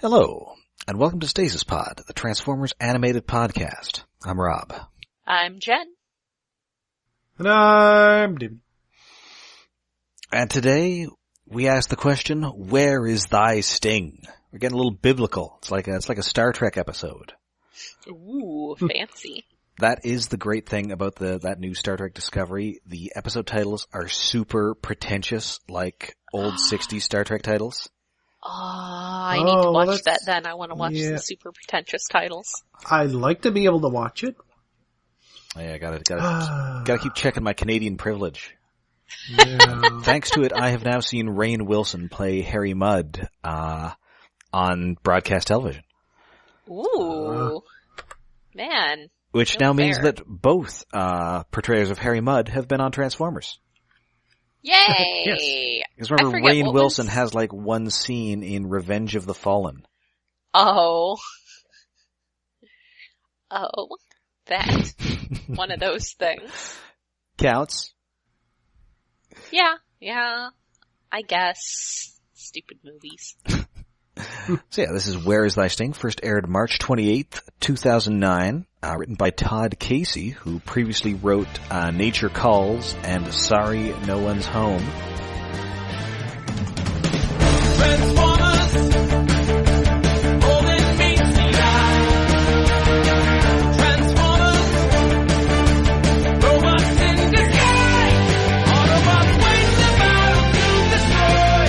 Hello, and welcome to Stasis Pod, the Transformers animated podcast. I'm Rob. I'm Jen. And I'm David. And today, we ask the question, where is thy sting? We're getting a little biblical. It's like a Star Trek episode. Ooh, fancy. That is the great thing about that new Star Trek Discovery. The episode titles are super pretentious, like old 60s Star Trek titles. I need to watch that then. I want to watch the super pretentious titles. I'd like to be able to watch it. Yeah, gotta keep checking my Canadian privilege. Yeah. Thanks to it, I have now seen Rainn Wilson play Harry Mudd, on broadcast television. Ooh. Man. Which now means that both, portrayers of Harry Mudd have been on Transformers. Yay! Yes. Because remember, Rainn Wilson has like one scene in Revenge of the Fallen. Oh. That. One of those things. Counts. Yeah. I guess. Stupid movies. So yeah, this is Where Is Thy Sting? First aired March 28th, 2009. Written by Todd Casey, who previously wrote Nature Calls and Sorry No One's Home. Transformers, holding me Transformers, robots in disguise. Autobots wage the battle to destroy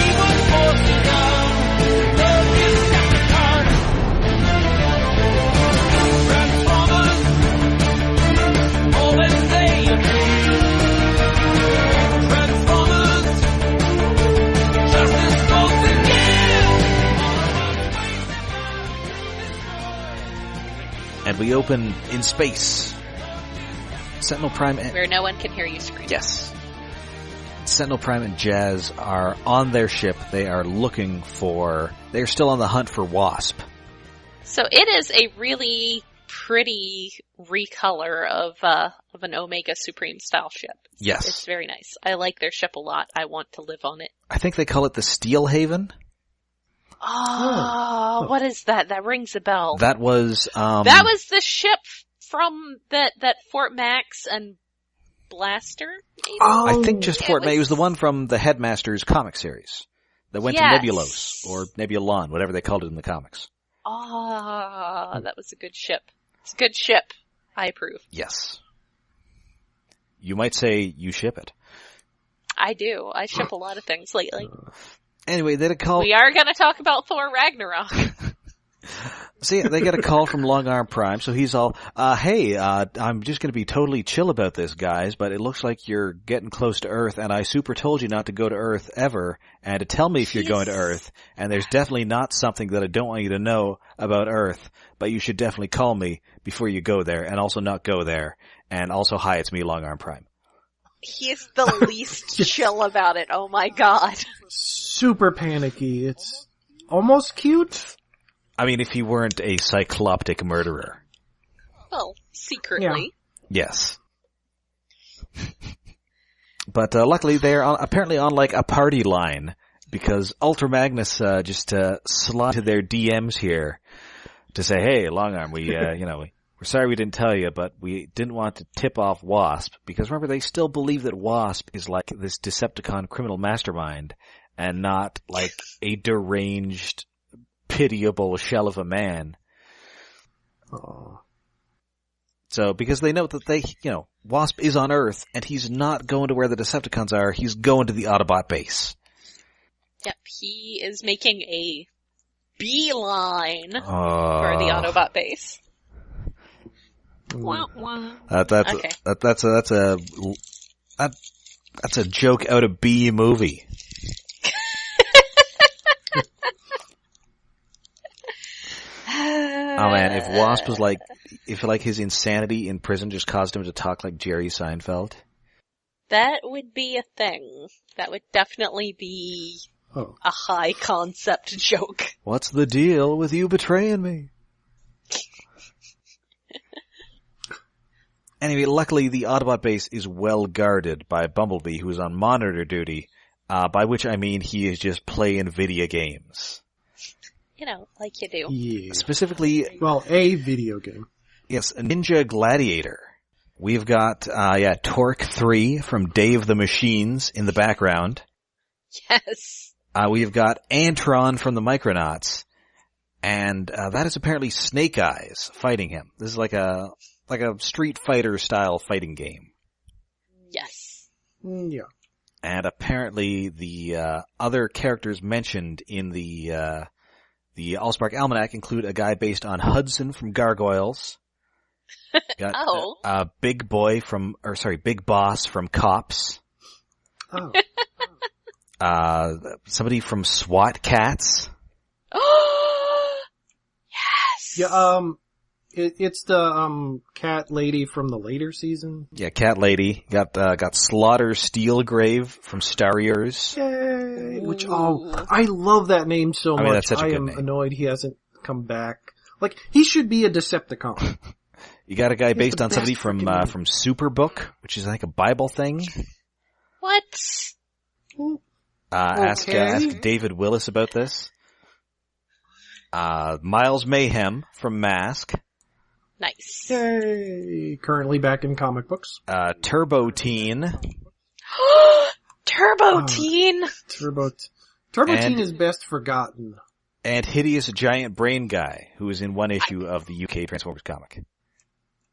evil forces of the Decepticons. Transformers, all that they agree. Transformers, justice goes to And we open in space. Sentinel Prime and... Where no one can hear you scream. Yes. Sentinel Prime and Jazz are on their ship. They are they're still on the hunt for Wasp. So it is a really pretty recolor of an Omega Supreme style ship. Yes. It's very nice. I like their ship a lot. I want to live on it. I think they call it the Steel Haven. Oh, what is that? That rings a bell. That was the ship from that Fort Max and Blaster, maybe? I think just Fort May. It was the one from the Headmaster's comic series that went to Nebulos, or Nebulon, whatever they called it in the comics. That was a good ship. It's a good ship. I approve. Yes. You might say you ship it. I do. I ship a lot of things lately. Anyway, they had a call. We are going to talk about Thor Ragnarok. See, they get a call from Long Arm Prime, so he's all, hey, I'm just gonna be totally chill about this, guys, but it looks like you're getting close to Earth, and I super told you not to go to Earth ever, and to tell me if you're going to Earth, and there's definitely not something that I don't want you to know about Earth, but you should definitely call me before you go there, and also not go there, and also, hi, it's me, Long Arm Prime. He's the least chill about it, oh my god. Super panicky. It's almost cute. I mean, if he weren't a cycloptic murderer. Well, secretly. Yeah. Yes. But luckily they're apparently on like a party line, because Ultra Magnus just slid to their DMs here to say, hey, Longarm, we're sorry we didn't tell you, but we didn't want to tip off Wasp, because remember, they still believe that Wasp is like this Decepticon criminal mastermind, and not like a deranged, pitiable shell of a man. Oh. So, because they know that Wasp is on Earth, and he's not going to where the Decepticons are, he's going to the Autobot base. Yep, he is making a beeline for the Autobot base. Wah, wah. That's a joke out of B movie. Oh man, if Wasp was if his insanity in prison just caused him to talk like Jerry Seinfeld. That would be a thing. That would definitely be a high concept joke. What's the deal with you betraying me? Anyway, luckily the Autobot base is well guarded by Bumblebee, who is on monitor duty, by which I mean he is just playing video games. like you do. Yeah. Specifically, Well, a video game. yes, a Ninja Gladiator. We've got, Torque 3 from Day of the Machines in the background. Yes. We've got Antron from the Micronauts. And, that is apparently Snake Eyes fighting him. This is like a Street Fighter style fighting game. Yes. Yeah. And apparently the, other characters mentioned in the Allspark Almanac include a guy based on Hudson from Gargoyles. Got Big Boss from Cops. Oh. Somebody from SWAT Cats. Yes. Yeah, it's the, cat lady from the later season. Yeah, Cat Lady. Got Slaughter Steelgrave from Starriers. Yay! Which, I love that name so much. That's such a I good am name. annoyed he hasn't come back. Like, he should be a Decepticon. You got a guy He's based the on somebody best from, freaking name. from Superbook, which is I think a Bible thing. What? Ask Okay. David Willis about this. Miles Mayhem from Mask. Nice. Yay! Currently back in comic books. Turbo Teen. Turbo Teen. Turbo And- Teen is best forgotten. And Hideous Giant Brain Guy, who is in one issue of the UK Transformers comic.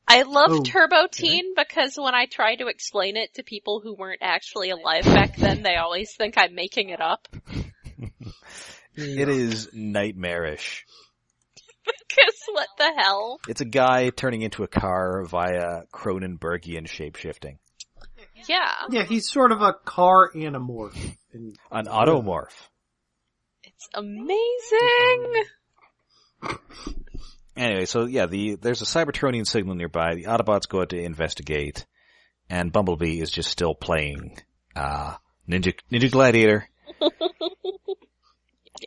I love Oh, Turbo Teen because when I try to explain it to people who weren't actually alive back then, they always think I'm making it up. It is nightmarish. Because what the hell? It's a guy turning into a car via Cronenbergian shapeshifting. Yeah. Yeah, he's sort of a car animorph. And An automorph. It's amazing. Anyway, so yeah, there's a Cybertronian signal nearby. The Autobots go out to investigate, and Bumblebee is just still playing Ninja Gladiator.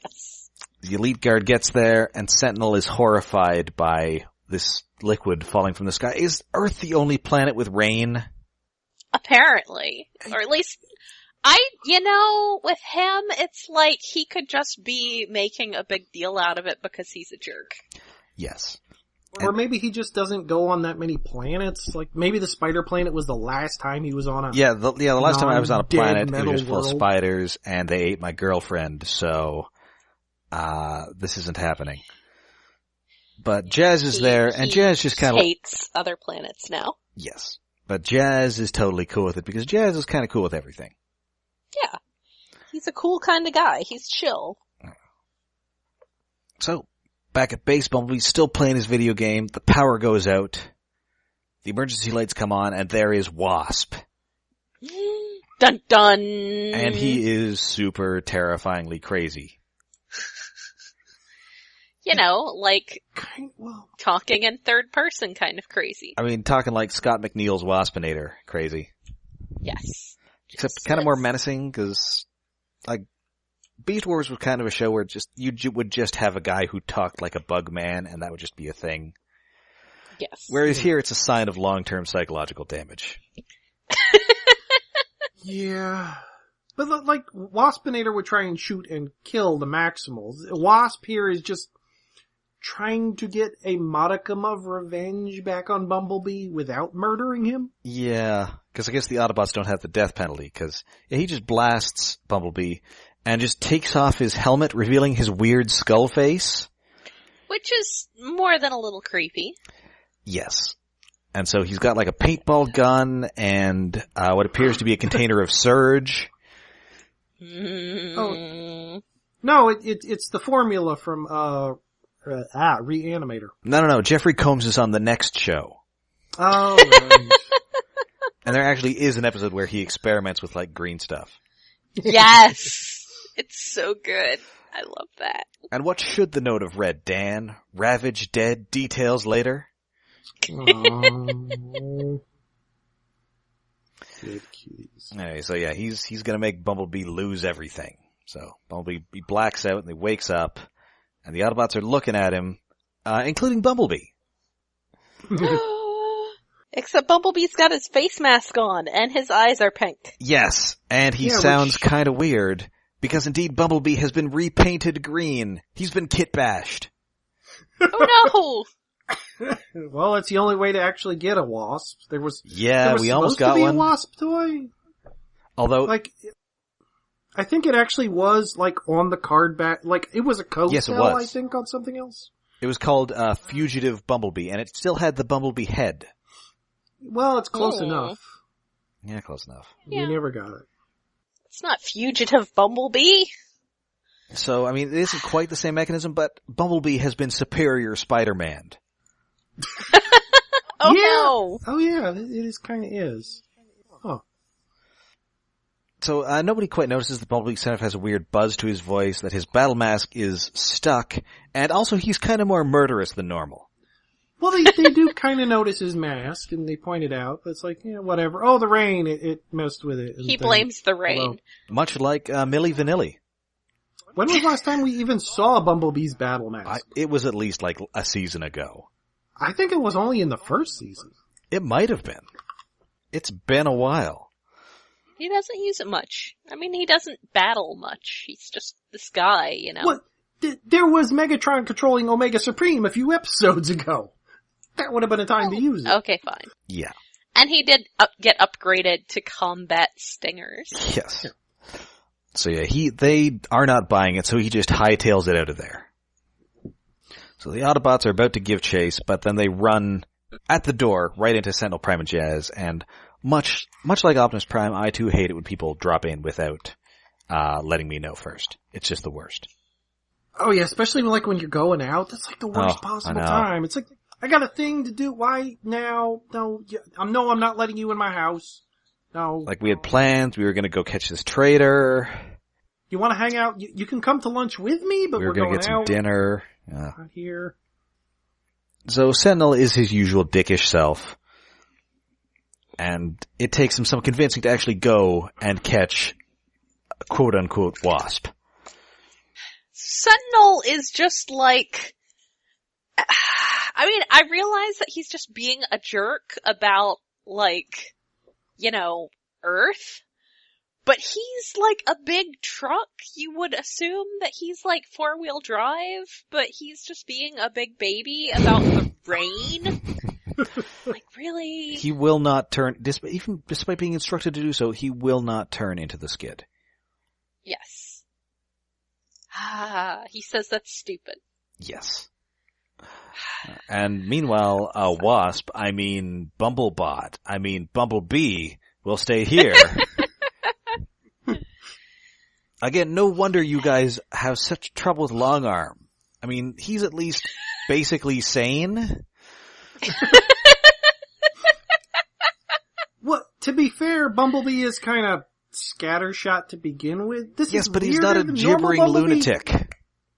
Yes. The Elite Guard gets there, and Sentinel is horrified by this liquid falling from the sky. Is Earth the only planet with rain? Apparently. Or at least, with him, it's like he could just be making a big deal out of it because he's a jerk. Yes. or maybe he just doesn't go on that many planets. Like, maybe the spider planet was the last time he was on a... Yeah, the last time I was on a non-dead planet, it metal was just full of world. spiders, and they ate my girlfriend, so, this isn't happening. But Jazz is there, and Jazz just kind of... hates other planets now. Yes. But Jazz is totally cool with it, because Jazz is kind of cool with everything. Yeah. He's a cool kind of guy. He's chill. So, back at base, Bumblebee's still playing his video game, the power goes out, the emergency lights come on, and there is Wasp. Dun dun! And he is super terrifyingly crazy. Well, Talking in third person kind of crazy. I mean, talking like Scott McNeil's Waspinator crazy. Yes. Except kind of more menacing, because, like, Beast Wars was kind of a show where would just have a guy who talked like a bug man, and that would just be a thing. Yes. Whereas here, it's a sign of long-term psychological damage. yeah. But like, Waspinator would try and shoot and kill the Maximals. Wasp here is just trying to get a modicum of revenge back on Bumblebee without murdering him. Yeah, because I guess the Autobots don't have the death penalty, because he just blasts Bumblebee and just takes off his helmet, revealing his weird skull face. Which is more than a little creepy. Yes. And so he's got like a paintball gun and what appears to be a container of Surge. Oh. No, it's the formula from, Reanimator. No, Jeffrey Combs is on the next show. Oh, right. And there actually is an episode where he experiments with like green stuff. Yes! It's so good. I love that. And what should the note have read, Dan? Ravage dead, details later? Oh. Good keys. Anyway, so yeah, he's gonna make Bumblebee lose everything. So Bumblebee he blacks out and he wakes up, and the Autobots are looking at him, including Bumblebee. Except Bumblebee's got his face mask on, and his eyes are pink. Yes, and he Yeah, sounds which- kind of weird, Because indeed Bumblebee has been repainted green. He's been kit bashed. Oh Well, that's the only way to actually get a Wasp. There was we almost supposed got to be one. a Wasp toy. Although, Like, I think it actually was, like, on the card back, like, it was a code Yes, it cell, was. I think, on something else. it was called Fugitive Bumblebee, and it still had the Bumblebee head. Well, it's close Oh. enough. Yeah, close enough. Yeah. We never got it. It's not Fugitive Bumblebee. So, I mean, it isn't quite the same mechanism, but Bumblebee has been superior Spider-Man. Oh Yeah. no. Oh yeah, it is kinda is. Huh. So, nobody quite notices that Bumblebee kind of has a weird buzz to his voice, that his battle mask is stuck, and also he's kind of more murderous than normal. Well, they do kinda notice his mask, and they point it out, but it's like, yeah, whatever. Oh, the rain, it messed with it. and He thing. blames the rain. Although, Much like Milli Vanilli. when was the last time we even saw Bumblebee's battle mask? It was at least like a season ago. I think it was only in the first season. It might have been. It's been a while. He doesn't use it much. I mean, he doesn't battle much. He's just this guy, you know. What? There was Megatron controlling Omega Supreme a few episodes ago. That would have been a time to use it. Okay, fine. Yeah. And he did get upgraded to combat stingers. Yes. So yeah, they are not buying it, so he just hightails it out of there. So the Autobots are about to give chase, but then they run at the door right into Sentinel Prime and Jazz, and much like Optimus Prime, I too hate it when people drop in without letting me know first. It's just the worst. Oh yeah, especially like when you're going out. That's like the worst Oh, possible I know. time. It's like, I got a thing to do. Why now? No, I'm not letting you in my house. No. Like we had plans, we were gonna go catch this traitor, You want to hang out? You can come to lunch with me, but we were we're gonna going get some out. dinner. Not here. So Sentinel is his usual dickish self, and it takes him some convincing to actually go and catch a quote-unquote Wasp. Sentinel is just like, I mean, I realize that he's just being a jerk about, like, you know, Earth, but he's like a big truck. You would assume that he's like 4-wheel drive, but he's just being a big baby about the rain. Like, really? He will not turn, even despite being instructed to do so, he will not turn into the skid. Yes. He says that's stupid. Yes. And meanwhile, Wasp, I mean Bumblebot, I mean Bumblebee, will stay here. Again, no wonder you guys have such trouble with Long Arm. I mean, he's at least basically sane. Well, to be fair, Bumblebee is kind of scattershot to begin with. This Yes, is but he's not a weirder than normal gibbering Bumblebee. lunatic.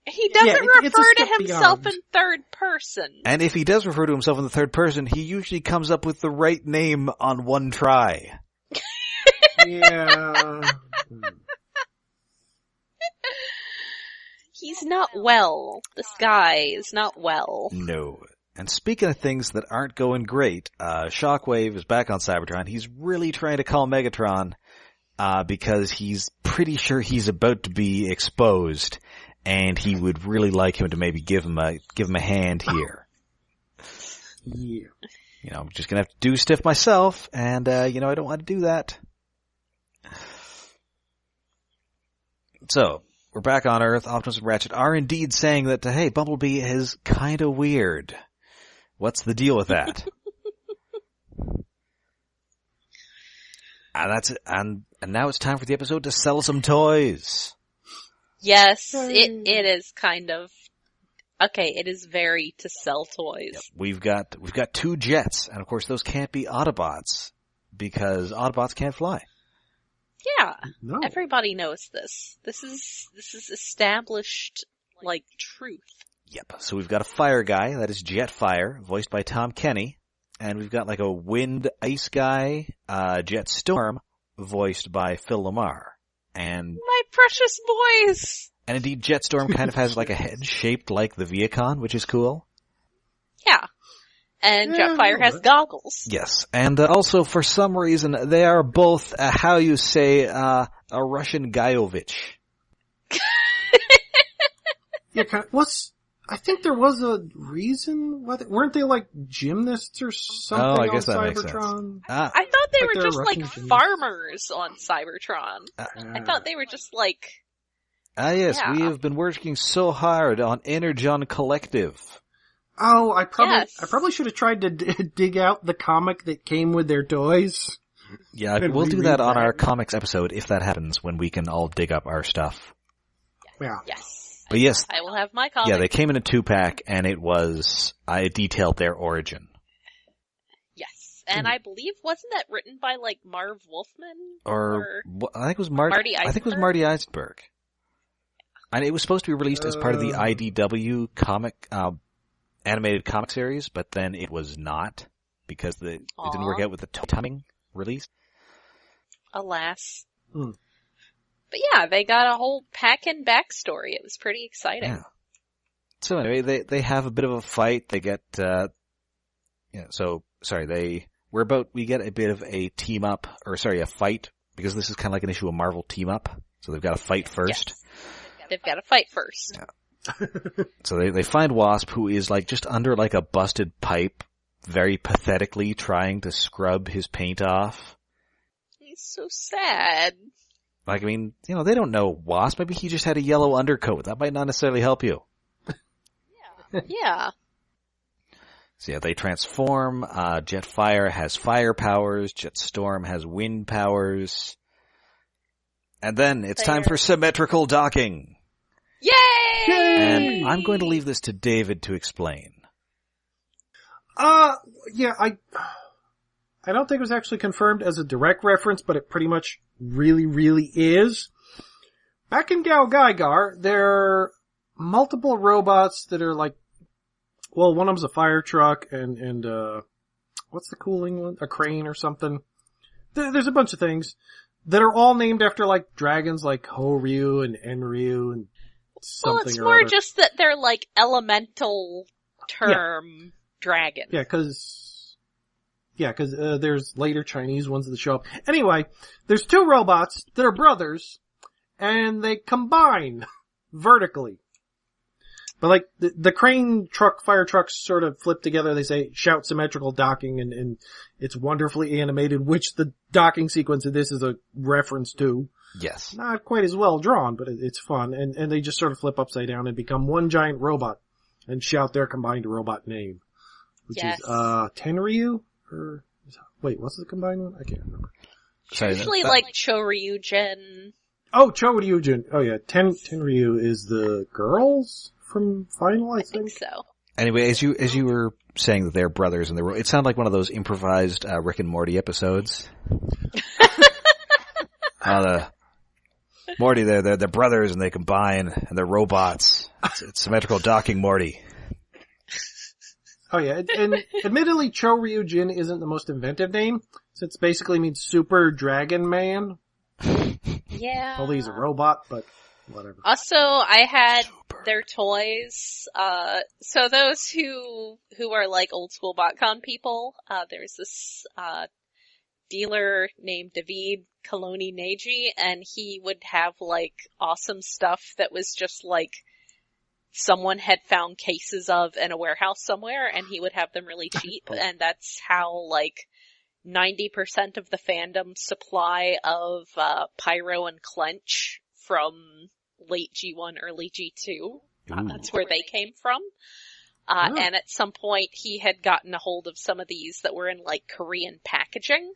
He doesn't it's a refer to step himself beyond. in third person. And if he does refer to himself in the third person, he usually comes up with the right name on one try. Yeah. He's not well. This guy is not well. No. And speaking of things that aren't going great, Shockwave is back on Cybertron. He's really trying to call Megatron, because he's pretty sure he's about to be exposed, and he would really like him to maybe give him a hand here. Yeah. You know, I'm just gonna have to do stiff myself, and, I don't want to do that. So, we're back on Earth. Optimus and Ratchet are indeed saying that, hey, Bumblebee is kinda weird. What's the deal with that? And now it's time for the episode to sell some toys. Yes, it is kind of, okay, it is very to sell toys. Yep. We've got 2 jets, and of course those can't be Autobots, because Autobots can't fly. Yeah, No. everybody knows this. This is established, like, truth. Yep. So we've got a fire guy, that is Jetfire, voiced by Tom Kenny. And we've got like a wind ice guy, Jet Storm, voiced by Phil Lamar. And My precious boys! indeed Jetstorm kind of has like a head shaped like the Viacon, which is cool. Yeah. And Yeah, Jetfire has goggles. Yes. And also for some reason they are both, how you say, a Russian Guyovich. Yeah, I think there was a reason why weren't they like gymnasts or something Oh, I guess on that makes Cybertron? Ah, I thought they Like were they're just Russian like gymnasts. farmers on Cybertron. I thought they were just like, yes, yeah. we have been working so hard on Energon Collective. Oh, I Yes. probably should have tried to dig out the comic that came with their toys. Yeah, And we'll do reread that on that. our comics episode if that happens, when we can all dig up our stuff. Yeah. yes. But yes, I will have my comic. yeah, they came in a 2-pack, and I detailed their origin. Yes. And I believe, wasn't that written by like Marv Wolfman? I think it was Marty I think it was Eisenberg? Marty Eisenberg. And it was supposed to be released as part of the IDW comic, animated comic series, but then it was not, because it didn't work out with the timing release. Alas. Hmm. But yeah, they got a whole pack-in backstory. It was pretty exciting. Yeah. So anyway, they have a bit of a fight. They get, we get a bit of a a fight, because this is kind of like an issue of Marvel team up. So they've got to fight first. Yes. They've got to fight first. Yeah. So they find Wasp, who is like just under like a busted pipe, very pathetically trying to scrub his paint off. He's so sad. Like, I mean, they don't know Wasp. Maybe he just had a yellow undercoat. That might not necessarily help you. Yeah. So yeah, they transform. Jetfire has fire powers. Jetstorm has wind powers. And then it's time for symmetrical docking. Yay! And I'm going to leave this to David to explain. Yeah, I don't think it was actually confirmed as a direct reference, but it pretty much really, really is. Back in Gal Gaigar, there are multiple robots that are like, well, one of them's a fire truck and what's the cooling one? A crane or something. There's a bunch of things that are all named after like dragons like Ho-Ryu and Enryu and something. Well, it's or more other. just that they're like elemental term dragons. Yeah, cause there's later Chinese ones that show up. Anyway, there's two robots that are brothers, and they combine vertically. But like, the crane truck, fire trucks sort of flip together, they say, shout symmetrical docking, and it's wonderfully animated, which the docking sequence of this is a reference to. Yes. Not quite as well drawn, but it's fun, and they just sort of flip upside down and become one giant robot, and shout their combined robot name. Which Yes. is, Tenryu? Or, wait, what's the combined one? I can't remember. Usually like Choryugen. Oh, Choryugen. Oh yeah, Tenryu is the girls from Final, I I think so. Anyway, as you were saying that they're brothers and it sounded like one of those improvised Rick and Morty episodes. Morty, they're brothers and they combine and they're robots. It's symmetrical docking, Morty. Oh yeah, and admittedly, Choryugen isn't the most inventive name, since it basically means Super Dragon Man. Yeah. Although he's a robot, but whatever. Also, I had their toys. So those who are like old school BotCon people, there's this, dealer named David Coloni Neji, and he would have like awesome stuff that was just like someone had found cases of in a warehouse somewhere, and he would have them really cheap, and that's how like 90% of the fandom supply of Pyro and Clench from late G1, early G2. That's where they came from. And at some point he had gotten a hold of some of these that were in like Korean packaging,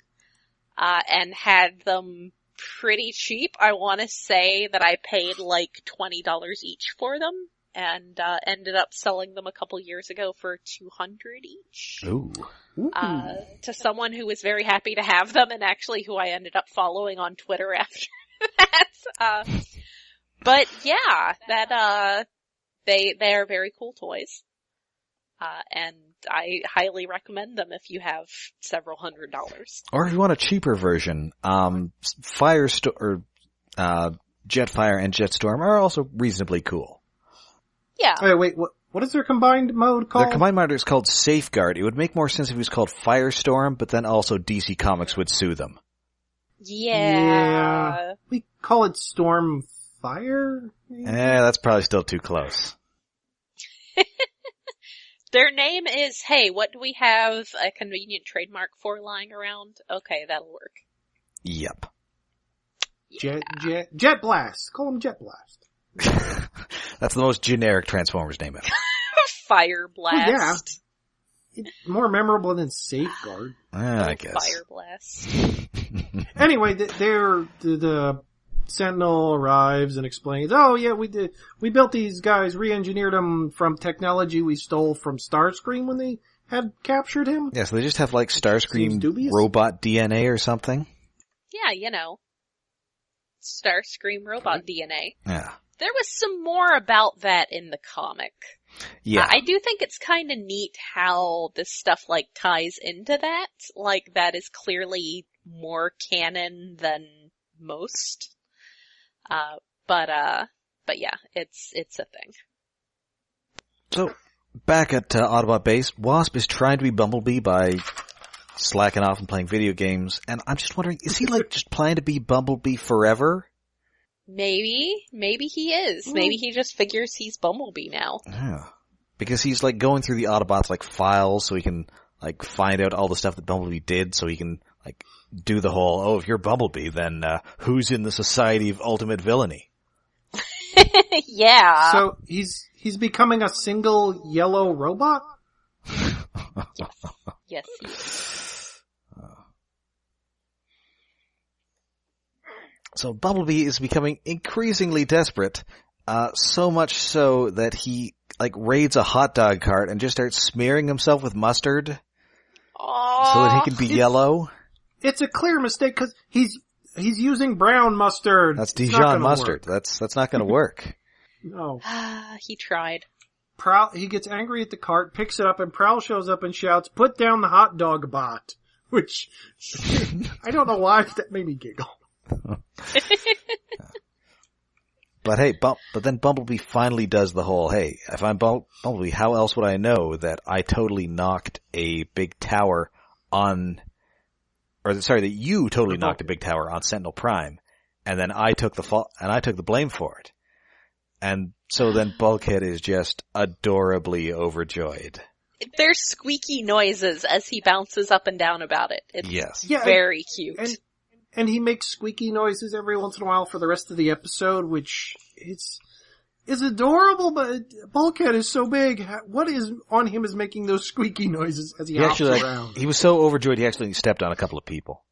and had them pretty cheap. I want to say that I paid like $20 each for them, and ended up selling them a couple years ago for $200 each. Ooh. To someone who was very happy to have them, and actually who I ended up following on Twitter after that. But yeah, that, they are very cool toys. And I highly recommend them if you have several $100s. Or if you want a cheaper version, Jetfire and Jetstorm are also reasonably cool. Yeah. Oh, wait, what is their combined mode called? Their combined mode is called Safeguard. It would make more sense if it was called Firestorm, but then also DC Comics would sue them. Yeah. We call it Storm Fire? That's probably still too close. Their name is, hey, what do we have a convenient trademark for lying around? Okay, that'll work. Yep. Jet Blast. Call him Jet Blast. That's the most generic Transformers name ever. Fire Blast. Yeah. More memorable than Safeguard. I guess. Fire Blast. Anyway, the Sentinel arrives and explains, oh yeah, we built these guys, re-engineered them from technology we stole from Starscream when they had captured him. Yeah, so they just have like Seems Starscream dubious. robot DNA or something. Yeah, you know. Starscream robot DNA. Yeah. There was some more about that in the comic. Yeah. I do think it's kind of neat how this stuff like ties into that. Like that is clearly more canon than most. But yeah, it's a thing. So, back at Autobot base, Wasp is trying to be Bumblebee by slacking off and playing video games, and I'm just wondering, is he like just planning to be Bumblebee forever? Maybe he is. Maybe he just figures he's Bumblebee now. Yeah. Because he's like going through the Autobots like files so he can like find out all the stuff that Bumblebee did so he can like do the whole, oh, if you're Bumblebee, then who's in the Society of Ultimate Villainy? Yeah. So he's becoming a single yellow robot? Yes, he is. So Bumblebee is becoming increasingly desperate, so much so that he like raids a hot dog cart and just starts smearing himself with mustard so that he can be yellow. It's a clear mistake because he's using brown mustard. That's It's not Dijon gonna mustard. work. That's not going to work. No. He tried. He gets angry at the cart, picks it up, and Prowl shows up and shouts, "Put down the hot dog bot!" Which, I don't know why, that made me giggle. But hey, but then Bumblebee finally does the whole, hey, if I'm Bumblebee, how else would I know that I totally knocked a big tower on, that you totally knocked a big tower on Sentinel Prime, and then I took the blame for it. And so then Bulkhead is just adorably overjoyed. There's squeaky noises as he bounces up and down about it. It's Yes. Yeah, very cute. And he makes squeaky noises every once in a while for the rest of the episode, which is adorable, but Bulkhead is so big. What is on him is making those squeaky noises as he hops around? He was so overjoyed he actually stepped on a couple of people.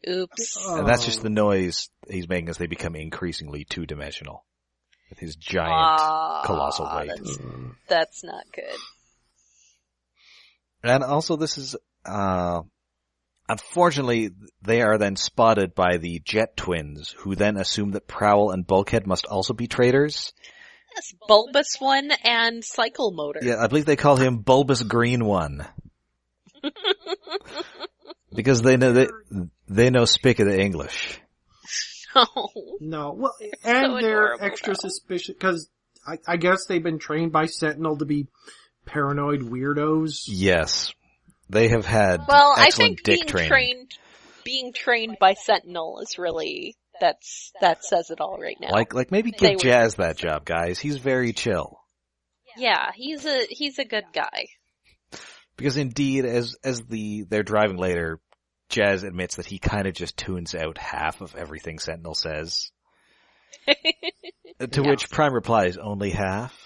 Oops. And that's just the noise he's making as they become increasingly two-dimensional. With his giant, colossal weight. That's not good. And also this is, unfortunately, they are then spotted by the Jet Twins, who then assume that Prowl and Bulkhead must also be traitors. Yes, Bulbous One and Cycle Motor. Yeah, I believe they call him Bulbous Green One. Because they know Spick of the English. No, well, and so they're adorable, extra though. suspicious, because I guess they've been trained by Sentinel to be paranoid weirdos. Yes. They have had Well, I excellent think dick training. being trained by Sentinel is really, that says it all right now. Like maybe They give were Jazz that job, guys. He's very chill. Yeah, he's a good guy. Because indeed, as they're driving later, Jazz admits that he kind of just tunes out half of everything Sentinel says. To which Prime replies, only half?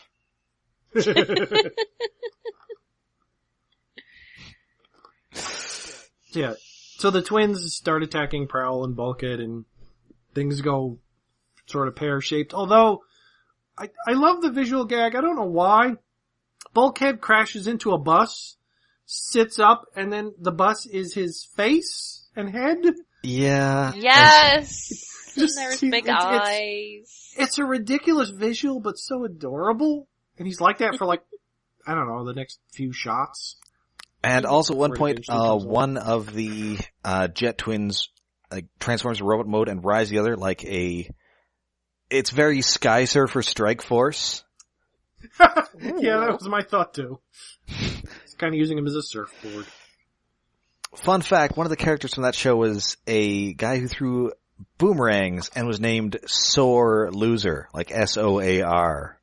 Yeah. So the twins start attacking Prowl and Bulkhead, and things go sort of pear-shaped. Although, I love the visual gag. I don't know why. Bulkhead crashes into a bus, sits up, and then the bus is his face and head. Yeah. Yes! And Just- there's big it's- eyes. It's a ridiculous visual, but so adorable. And he's like that for like, I don't know, the next few shots. And also at one Before he point, eventually comes one of the Jet Twins like transforms to robot mode and rides the other like it's very Sky Surfer Strike Force. Yeah, that was my thought too. He's kind of using him as a surfboard. Fun fact, one of the characters from that show was a guy who threw boomerangs and was named Sore Loser, like SOAR.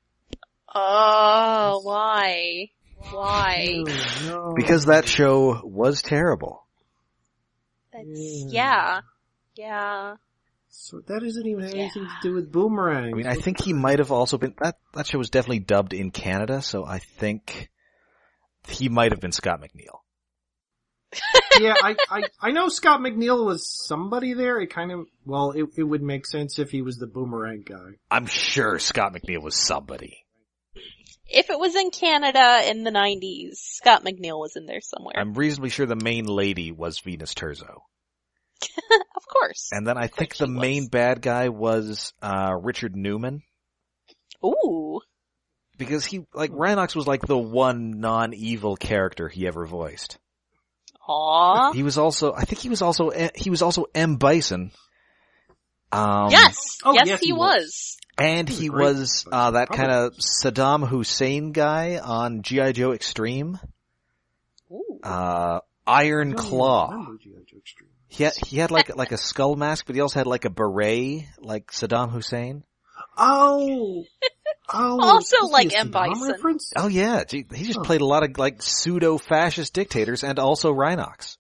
Oh, why? Why? Ew, no. Because that show was terrible. That's, yeah. Yeah. So that doesn't even have anything to do with boomerangs. I mean, I think he might have also been, that show was definitely dubbed in Canada, so I think he might have been Scott McNeil. Yeah, I know Scott McNeil was somebody there. It kind of, well, it would make sense if he was the boomerang guy. I'm sure Scott McNeil was somebody. If it was in Canada in the 90s, Scott McNeil was in there somewhere. I'm reasonably sure the main lady was Venus Terzo. Of course. And then I think the she was. main bad guy was Richard Newman. Ooh. Because Rhinox was like the one non-evil character he ever voiced. Aww. He was also M. Bison. Yes! Oh, yes, yes, he he was. And He he was was, great. that kind of Saddam Hussein guy on G.I. Joe Extreme. Ooh. Iron I don't even Claw. remember G.I. Joe Extreme. He had like a skull mask, but he also had like a beret, like Saddam Hussein. Oh! Also was he like a M. Saddam Bison. reference? Oh yeah, gee, he just Huh. played a lot of like pseudo-fascist dictators and also Rhinox.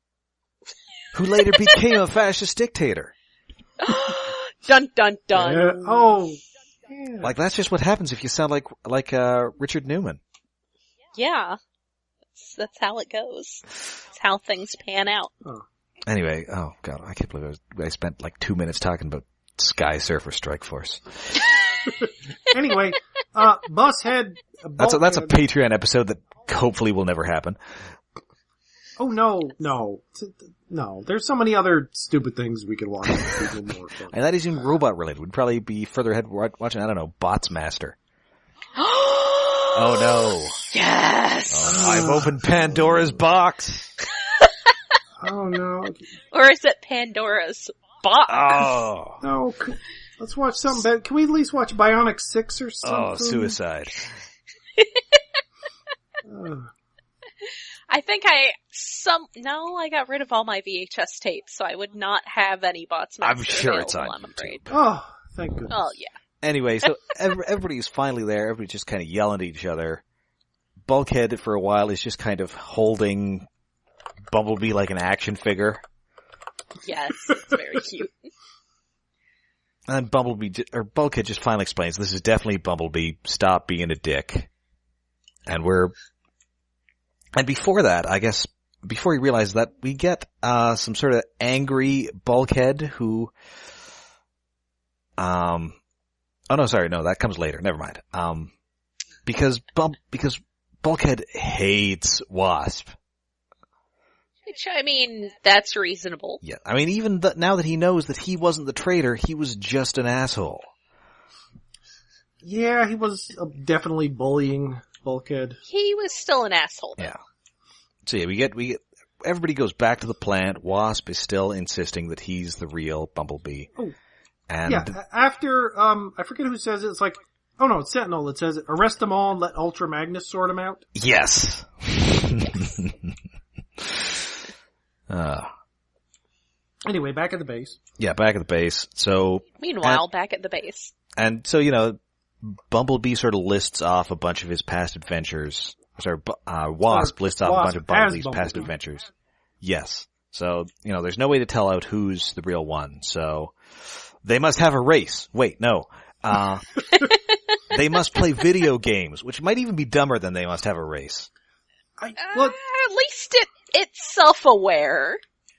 Who later became a fascist dictator. Dun dun dun. Yeah. Oh. Yeah. Like that's just what happens if you sound like Richard Newman. Yeah. That's how it goes. That's how things pan out. Anyway, oh god, I can't believe I spent like 2 minutes talking about Sky Surfer Strike Force. Anyway, Bushead. That's a Bulkhead- Patreon episode that hopefully will never happen. Oh no. There's so many other stupid things we could watch. That would be more fun. And that is even robot related. We'd probably be further ahead watching, I don't know, Bots Master. Oh no. Yes! Oh, I've opened Pandora's box. Oh no. Or is it Pandora's box? Oh. No. Let's watch something better. Can we at least watch Bionic 6 or something? Oh, suicide. I think I got rid of all my VHS tapes, so I would not have any Bots Master I'm sure it's available, on I'm afraid. Oh, thank goodness. Oh, yeah. Anyway, so everybody's finally there. Everybody's just kind of yelling at each other. Bulkhead, for a while, is just kind of holding Bumblebee like an action figure. Yes, it's very cute. And Bulkhead just finally explains, this is definitely Bumblebee. Stop being a dick. And before that, I guess, before he realizes that, we get, some sort of angry Bulkhead who, oh no, sorry, no, that comes later, never mind. Because Bulkhead hates Wasp. Which, I mean, that's reasonable. Yeah, I mean, even now that he knows that he wasn't the traitor, he was just an asshole. Yeah, he was definitely bullying Bulkhead. He was still an asshole, though. Yeah. So yeah, we get, everybody goes back to the plant. Wasp is still insisting that he's the real Bumblebee. Oh. And Yeah, after, I forget who says it, it's like, oh no, it's Sentinel that says it, arrest them all and let Ultra Magnus sort them out. yes. Anyway, back at the base. Yeah, back at the base. So, Meanwhile, back at the base. and so, you know, Bumblebee sort of lists off a bunch of his past adventures. Sorry, Wasp lists off a bunch of Bumblebee's past adventures. Yes. So, you know, there's no way to tell out who's the real one. So, they must have a race. Wait, no. They must play video games, which might even be dumber than they must have a race. Well, At least it's self-aware.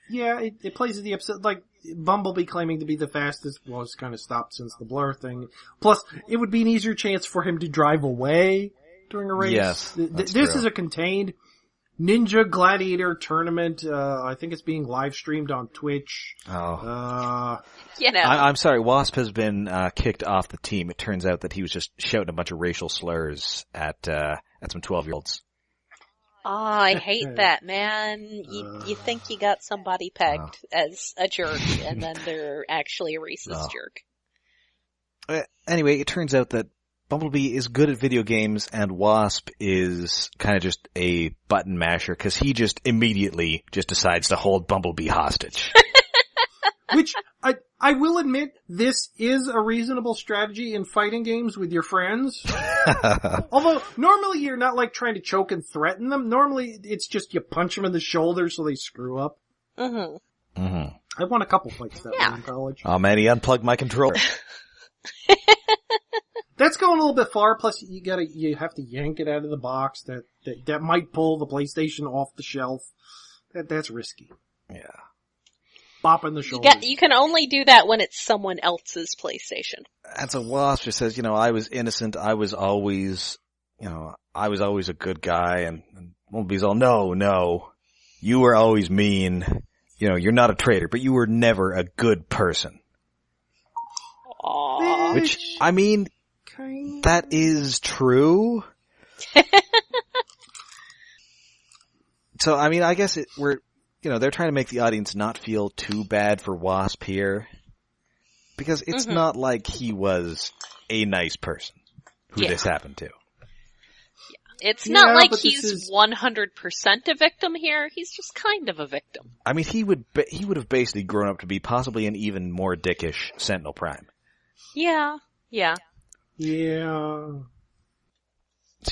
yeah, it plays the episode, like, Bumblebee claiming to be the fastest was kind of stopped since the Blur thing. Plus, it would be an easier chance for him to drive away during a race. Yes, that's this true. is a contained Ninja Gladiator tournament. I think it's being live streamed on Twitch. Oh. You know. I'm sorry, Wasp has been kicked off the team. It turns out that he was just shouting a bunch of racial slurs at some 12-year-olds. Oh, I hate that, man. You think you got somebody pegged as a jerk, and then they're actually a racist jerk. Anyway, it turns out that Bumblebee is good at video games, and Wasp is kind of just a button masher, because he just immediately just decides to hold Bumblebee hostage. Which, I will admit, this is a reasonable strategy in fighting games with your friends. Although, normally you're not like trying to choke and threaten them. Normally, it's just you punch them in the shoulder so they screw up. Mm-hmm. Mm-hmm. I won a couple fights that way in college. Oh man, he unplugged my controller. That's going a little bit far, plus you have to yank it out of the box. That might pull the PlayStation off the shelf. That's risky. Yeah. Bopping the shoulder. You can only do that when it's someone else's PlayStation. And so Wasp just says, I was innocent, I was always a good guy, and Bumblebee's all, no, you were always mean. You're not a traitor, but you were never a good person. Aww. Which, I mean, that is true. So, I mean, I guess they're trying to make the audience not feel too bad for Wasp here. Because it's not like he was a nice person who this happened to. It's not like but he's 100% a victim here. He's just kind of a victim. I mean, he would have basically grown up to be possibly an even more dickish Sentinel Prime. Yeah. Yeah. So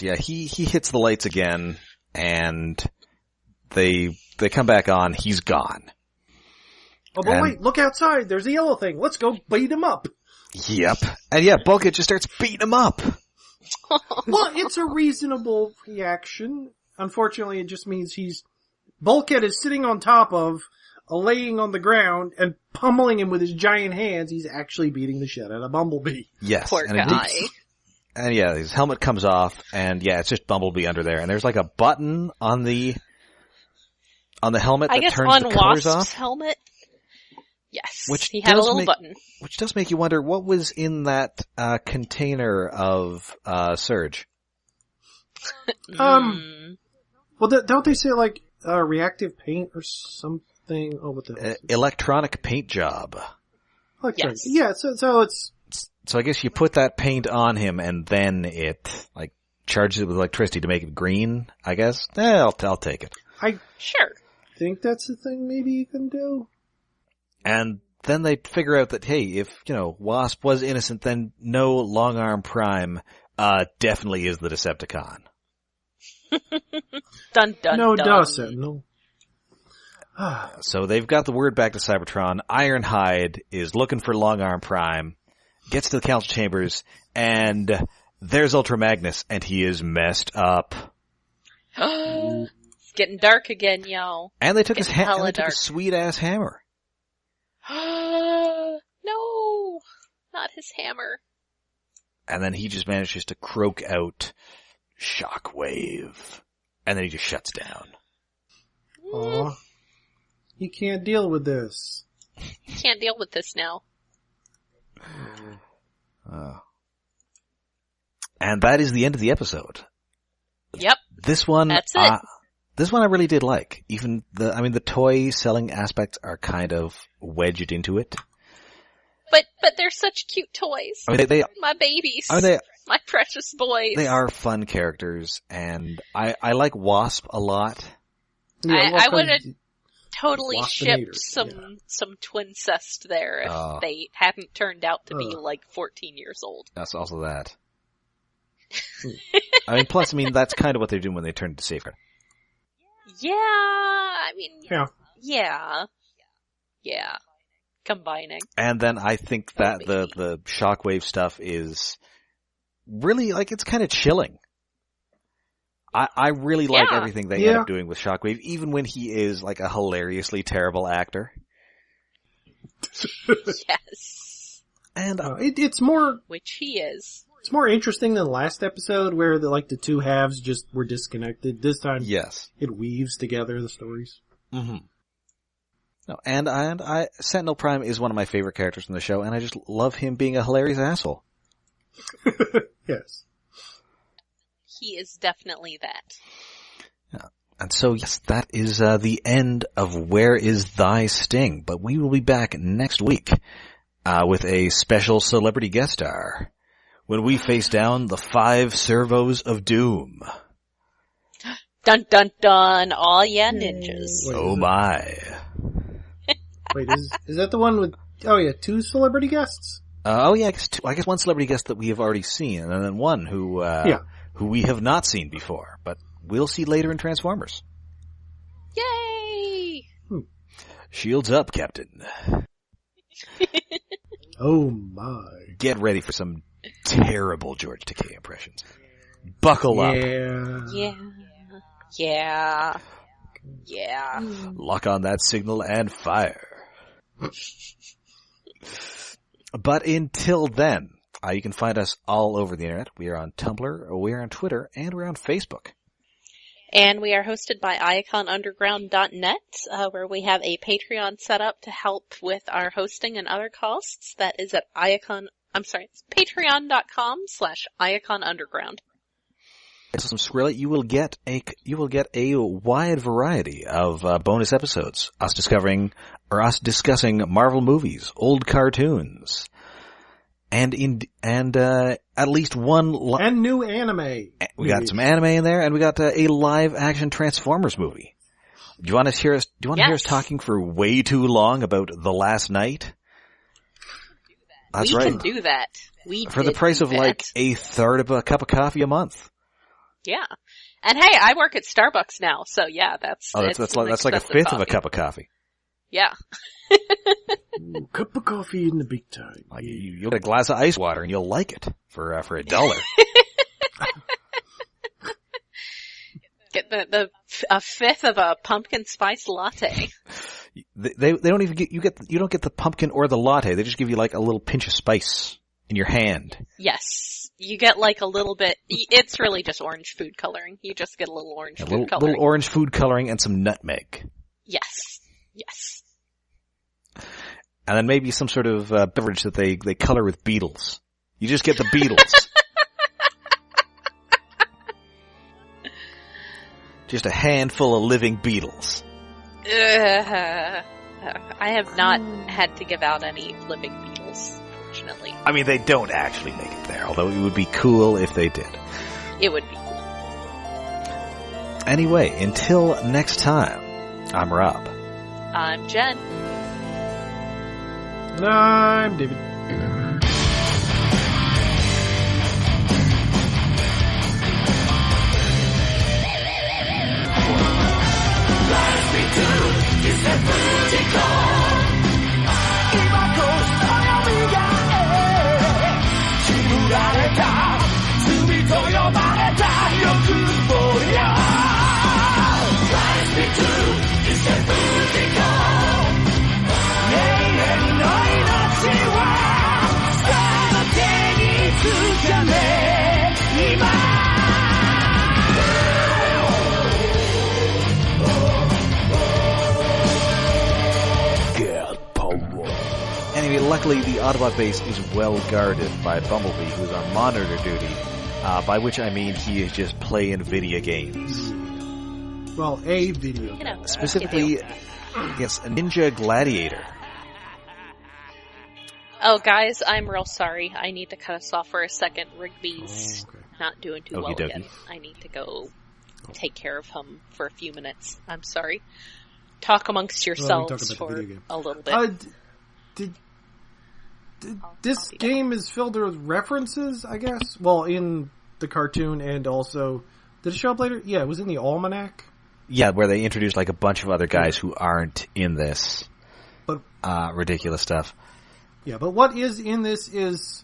yeah, he hits the lights again, and they come back on. He's gone. Oh, but wait, look outside. There's a yellow thing. Let's go beat him up. Yep. And yeah, Bulkhead just starts beating him up. Well, it's a reasonable reaction. Unfortunately, it just means Bulkhead is sitting on top of, laying on the ground, and pummeling him with his giant hands. He's actually beating the shit out of Bumblebee. Yes. Poor guy. And yeah, his helmet comes off, and yeah, it's just Bumblebee under there. And there's like a button on the helmet that turns the colors Wasp's off. helmet. Yes, Which he had a little button. Which does make you wonder what was in that container of Surge. Well, don't they say like reactive paint or something? Oh, what the electronic paint job. Electronic. Yes. Yeah, so it's So I guess you put that paint on him and then it like charges it with electricity to make it green, I guess. I'll take it. I Sure. think that's the thing maybe you can do. And then they figure out that, hey, if, Wasp was innocent, then no Long Arm Prime, definitely is the Decepticon. Dun dun No, dun. doesn't. No. So they've got the word back to Cybertron. Ironhide is looking for Long Arm Prime, gets to the council chambers, and there's Ultra Magnus, and he is messed up. It's getting dark again, yo. And they took his hella took dark. his sweet ass hammer. No, not his hammer. And then he just manages to croak out Shockwave. And then he just shuts down. Aw. You can't deal with this. Can't deal with this now. And that is the end of the episode. Yep. This one, That's it. This one I really did like. Even the toy selling aspects are kind of wedged into it. But they're such cute toys. I mean, they My babies. My precious boys. they are fun characters, and I like Wasp a lot. Yeah, I would have totally Waspinator, shipped some twincest there if they hadn't turned out to be like 14 years old. That's also that. Plus, that's kind of what they're doing when they turn into Safeguard. Yeah, Yeah. Combining. And then I think that the Shockwave stuff is really, it's kind of chilling. I really like everything they end up doing with Shockwave, even when he is a hilariously terrible actor. Yes. And It's more Which he is. It's more interesting than last episode where the two halves just were disconnected. This time, yes, it weaves together the stories. Mm-hmm. No, and Sentinel Prime is one of my favorite characters in the show, and I just love him being a hilarious asshole. Yes. He is definitely that. Yeah. And so, yes, that is the end of Where Is Thy Sting? But we will be back next week with a special celebrity guest star when we face down the 5 servos of doom. Dun dun dun, all ya ninjas. Wait, Oh my. Wait, is that the one with Oh yeah, 2 celebrity guests. I guess one celebrity guest that we have already seen, and then one who we have not seen before, but we'll see later in Transformers. Yay! Shields up, Captain. Oh my. Get ready for some terrible George Takei impressions. Buckle up. Yeah. Lock on that signal and fire. But until then, you can find us all over the internet. We are on Tumblr, we are on Twitter, and we're on Facebook. And we are hosted by iaconunderground.net, where we have a Patreon set up to help with our hosting and other costs. That is at patreon.com/iaconunderground. Some Skrilla, you will get a wide variety of bonus episodes. Us discussing Marvel movies, old cartoons, and at least one and new anime. We got some anime in there, and we got a live action Transformers movie. Do you want to hear us? Hear us talking for way too long about The Last Night? That's right. We can do that. For the price of like a third of a cup of coffee a month. Yeah. And hey, I work at Starbucks now, so yeah, that's like a fifth of a cup of coffee. Yeah. Ooh, cup of coffee in the big time. Like you'll get a glass of ice water and you'll like it for $1. Get a fifth of a pumpkin spice latte. They don't even you don't get the pumpkin or the latte. They just give you like a little pinch of spice in your hand. Yes. You get like a little bit, it's really just orange food coloring. You just get a little orange food coloring. Little orange food coloring and some nutmeg. Yes. And then maybe some sort of beverage that they color with beetles. You just get the beetles. Just a handful of living beetles. I have not had to give out any living beetles, fortunately. I mean, they don't actually make it there, although it would be cool if they did. It would be cool. Anyway, until next time, I'm Rob. I'm Jen. And I'm David. Anyway, luckily the Autobot base is well guarded by Bumblebee, who's on monitor duty, by which I mean he is just playing video games. Well, a video. Specifically, yes, a Ninja Gladiator. Oh, guys, I'm real sorry. I need to cut us off for a second. Rigby's not doing too well again. I need to go take care of him for a few minutes. I'm sorry. Talk amongst yourselves for a little bit. This game is filled with references, I guess? Well, in the cartoon and also... Did it show up later? Yeah, it was in the Almanac. Yeah, where they introduced like a bunch of other guys who aren't in this ridiculous stuff. Yeah, but what is in this is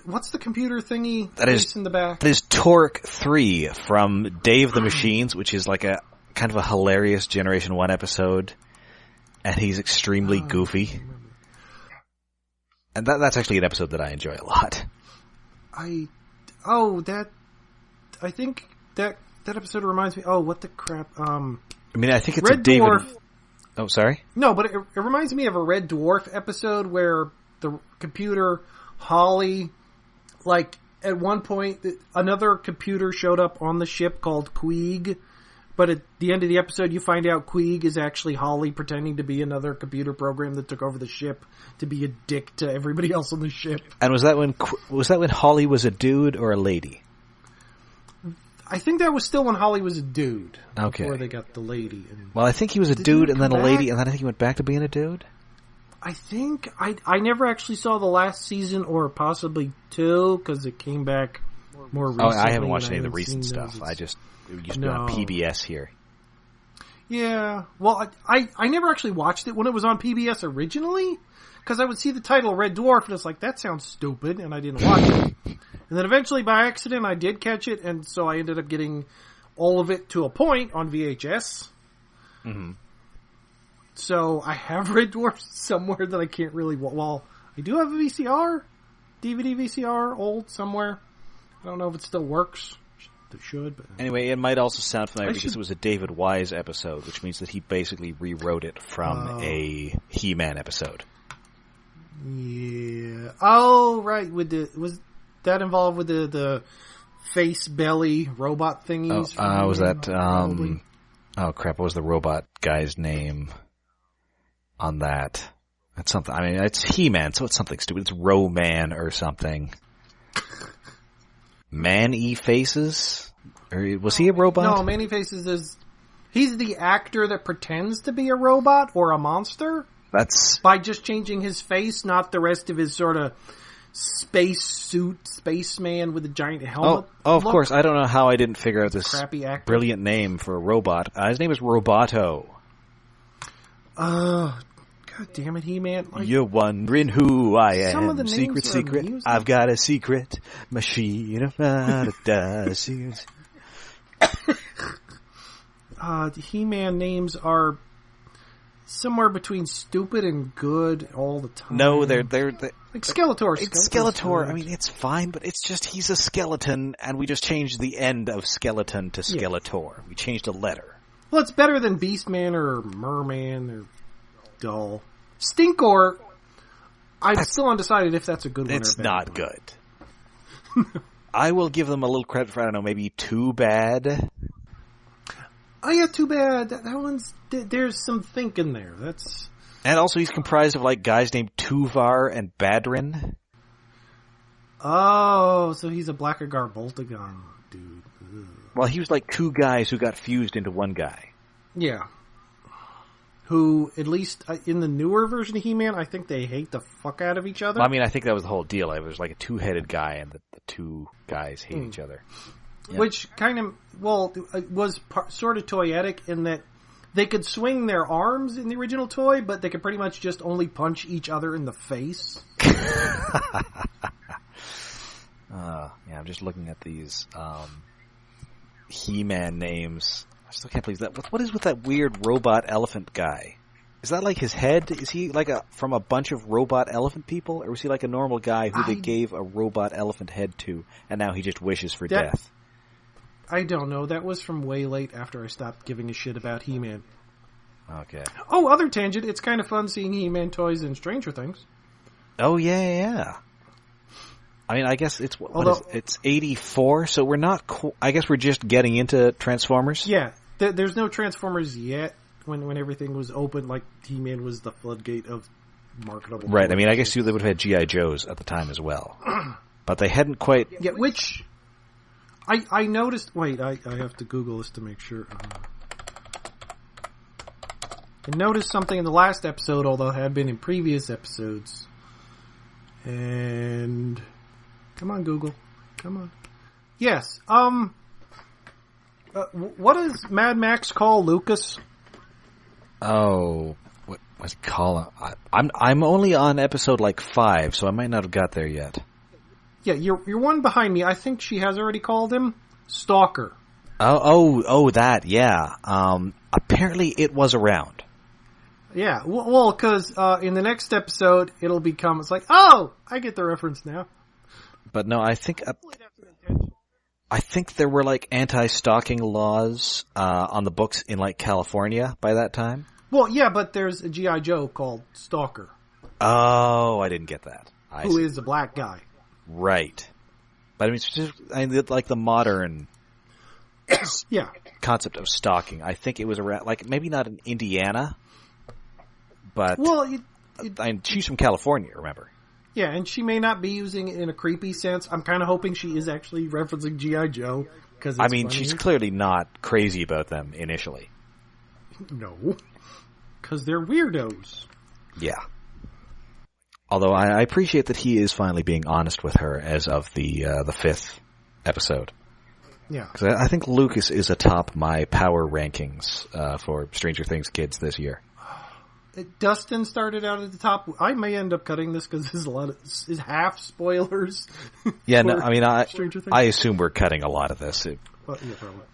what's the computer thingy that is in the back? That is Torque 3 from Day of the Machines, which is like a kind of a hilarious Generation 1 episode, and he's extremely goofy. And that's actually an episode that I enjoy a lot. I think that episode reminds me. Oh, what the crap? I mean, I think it's Red a David. Dwarf. Oh, sorry. No, but it reminds me of a Red Dwarf episode where the computer Holly, like at one point, another computer showed up on the ship called Queeg. But at the end of the episode, you find out Queeg is actually Holly pretending to be another computer program that took over the ship to be a dick to everybody else on the ship. And was that when Holly was a dude or a lady? I think that was still when Holly was a dude. Okay. Before they got the lady. Well, I think he was a dude and then a lady, and then I think he went back to being a dude. I think I never actually saw the last season or possibly 2 because it came back more recently. I haven't watched any of the recent stuff. I just used to be on PBS here. Yeah. Well, I never actually watched it when it was on PBS originally because I would see the title Red Dwarf and it's like, that sounds stupid, and I didn't watch it. And then eventually by accident I did catch it, and so I ended up getting all of it to a point on VHS. Mm-hmm. So I have Red Dwarf somewhere that I can't really... Well, I do have a VCR, DVD VCR, old somewhere. I don't know if it still works. It should, but... Anyway, it might also sound familiar because it was a David Wise episode, which means that he basically rewrote it from a He-Man episode. Yeah. Oh, right. Was that involved with the face belly robot thingies? Was that... oh, crap. What was the robot guy's name on that? It's something... I mean, it's He-Man, so it's something stupid. It's Ro-Man or something. Man-E Faces? Or was he a robot? No, Man-E Faces is... He's the actor that pretends to be a robot or a monster. That's... By just changing his face, not the rest of his sort of space suit, spaceman with a giant helmet. Oh, of course. I don't know how I didn't figure out this crappy actor. Brilliant name for a robot. His name is Roboto. God damn it, He-Man. Like, you're wondering who I am. Some of the names secret. amusing. I've got a secret machine. He-Man names are somewhere between stupid and good all the time. No, they're like Skeletor. It's Skeletor. I mean, it's fine, but it's just he's a skeleton, and we just changed the end of skeleton to Skeletor. Yeah. We changed a letter. Well, it's better than Beastman or Merman or Dull. Stinkor, I'm still undecided if that's a good one or bad. It's not good. I will give them a little credit for, I don't know, maybe Too Bad. Oh yeah, Too Bad. That one's, there's some thinking there. That's... And also he's comprised of like guys named Tuvar and Badrin. Oh, so he's a Blackagar Boltagon dude. Ugh. Well, he was like two guys who got fused into one guy. Yeah. Who, at least in the newer version of He-Man, I think they hate the fuck out of each other. Well, I mean, I think that was the whole deal. It was like a two-headed guy, and the two guys hate each other. Yep. Which kind of, well, was sort of toyetic in that they could swing their arms in the original toy, but they could pretty much just only punch each other in the face. Yeah, I'm just looking at these He-Man names. I still can't believe that. What is with that weird robot elephant guy? Is that like his head? Is he like from a bunch of robot elephant people? Or was he like a normal guy who they gave a robot elephant head to, and now he just wishes for death? I don't know. That was from way late after I stopped giving a shit about He-Man. Okay. Oh, other tangent. It's kind of fun seeing He-Man toys in Stranger Things. Oh, yeah. I mean, I guess it's it's 84, so we're not. I guess we're just getting into Transformers. Yeah, there's no Transformers yet. When everything was open, like He-Man was the floodgate of marketable. Right. I mean, I guess they would have had G.I. Joes at the time as well, but they hadn't quite. Yeah, which I noticed. Wait, I have to Google this to make sure. I noticed something in the last episode, although it had been in previous episodes, and. Come on, Google. Come on. Yes. What does Mad Max call Lucas? Oh, what's he call him? I'm only on episode like 5, so I might not have got there yet. Yeah, you're one behind me. I think she has already called him Stalker. Oh, that, yeah. Apparently it was around. Yeah, well, because in the next episode it'll become. It's like, oh, I get the reference now. But no, I think there were like anti-stalking laws on the books in like California by that time. Well, yeah, but there's a G.I. Joe called Stalker. Oh, I didn't get that. Who is a black guy. Right. But I mean, it's just, like the modern concept of stalking. I think it was around, like maybe not in Indiana, but she's from California, remember? Yeah, and she may not be using it in a creepy sense. I'm kind of hoping she is actually referencing G.I. Joe. I mean, she's clearly not crazy about them initially. No. Because they're weirdos. Yeah. Although I appreciate that he is finally being honest with her as of the 5th episode. Yeah. Because I think Lucas is atop my power rankings for Stranger Things kids this year. Dustin started out at the top. I may end up cutting this because there's a lot of is half spoilers. Yeah, no, I mean, Stranger Things. I assume we're cutting a lot of this. Well, yeah, probably.